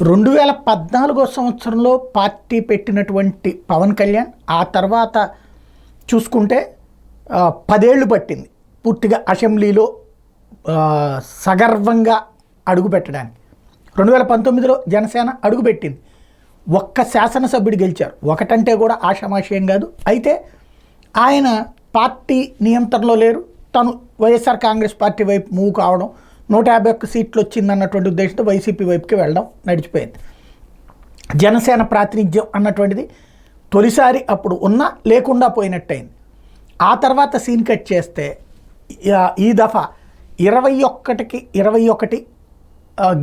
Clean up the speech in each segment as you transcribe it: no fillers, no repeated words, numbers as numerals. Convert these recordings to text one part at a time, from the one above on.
2014 సంవత్సరంలో పార్టీ పెట్టినటువంటి పవన్ కళ్యాణ్ ఆ తర్వాత చూసుకుంటే 10 ఏళ్ళు పట్టింది పూర్తిగా అసెంబ్లీలో సగర్వంగా అడుగుపెట్టడానికి. 2019లో జనసేన అడుగుపెట్టింది, ఒక్క శాసనసభ్యుడు గెలిచారు. ఒకటంటే కూడా ఆషామాషయం కాదు. అయితే ఆయన పార్టీ నియంత్రణలో లేరు, తను వైఎస్ఆర్ కాంగ్రెస్ పార్టీ వైపు మూవ్ కావడం, 151 సీట్లు వచ్చిందన్నటువంటి ఉద్దేశంతో వైసీపీ వైపుకి వెళ్ళడం నడిచిపోయింది. జనసేన ప్రాతినిధ్యం అన్నటువంటిది తొలిసారి అప్పుడు ఉన్నా లేకుండా పోయినట్టయింది. ఆ తర్వాత సీన్ కట్ చేస్తే ఈ దఫా 21కి 21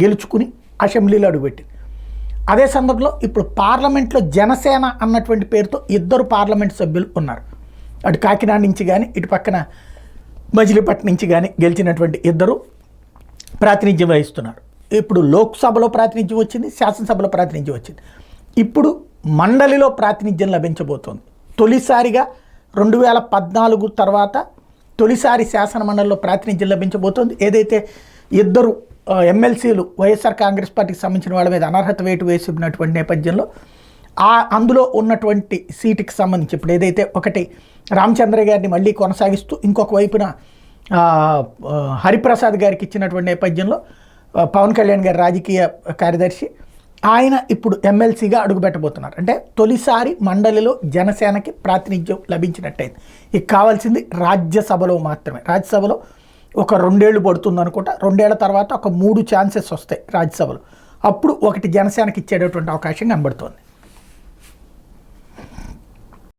గెలుచుకుని అసెంబ్లీలో అడుగుపెట్టింది. అదే సందర్భంలో ఇప్పుడు పార్లమెంట్లో జనసేన అన్నటువంటి పేరుతో 2 పార్లమెంట్ సభ్యులు ఉన్నారు. అటు కాకినాడ నుంచి కానీ ఇటు పక్కన మజిలీపట్నం నుంచి కానీ గెలిచినటువంటి 2 ప్రాతినిధ్యం వహిస్తున్నారు. ఇప్పుడు లోక్సభలో ప్రాతినిధ్యం వచ్చింది, శాసనసభలో ప్రాతినిధ్యం వచ్చింది. ఇప్పుడు మండలిలో ప్రాతినిధ్యం లభించబోతోంది. తొలిసారిగా 2014 తర్వాత తొలిసారి శాసన మండలిలో ప్రాతినిధ్యం లభించబోతోంది. ఏదైతే 2 ఎమ్మెల్సీలు వైఎస్ఆర్ కాంగ్రెస్ పార్టీకి సంబంధించిన వాళ్ళ మీద అనర్హత వేటు వేసినటువంటి నేపథ్యంలో అందులో ఉన్నటువంటి సీటుకి సంబంధించి ఇప్పుడు ఏదైతే ఒకటి రామచంద్ర గారిని మళ్ళీ కొనసాగిస్తూ ఇంకొక వైపున హరిప్రసాద్ గారికి ఇచ్చినటువంటి నేపథ్యంలో పవన్ కళ్యాణ్ గారి రాజకీయ కార్యదర్శి ఆయన ఇప్పుడు ఎమ్మెల్సీగా అడుగుపెట్టబోతున్నారు. అంటే తొలిసారి మండలిలో జనసేనకి ప్రాతినిధ్యం లభించినట్టయింది. ఇక కావాల్సింది రాజ్యసభలో మాత్రమే. రాజ్యసభలో ఒక 2 ఏళ్ళు పడుతుంది అనుకుంటా. 2 ఏళ్ల తర్వాత ఒక 3 ఛాన్సెస్ వస్తాయి రాజ్యసభలో. అప్పుడు ఒకటి జనసేనకి ఇచ్చేటటువంటి అవకాశం కనబడుతోంది.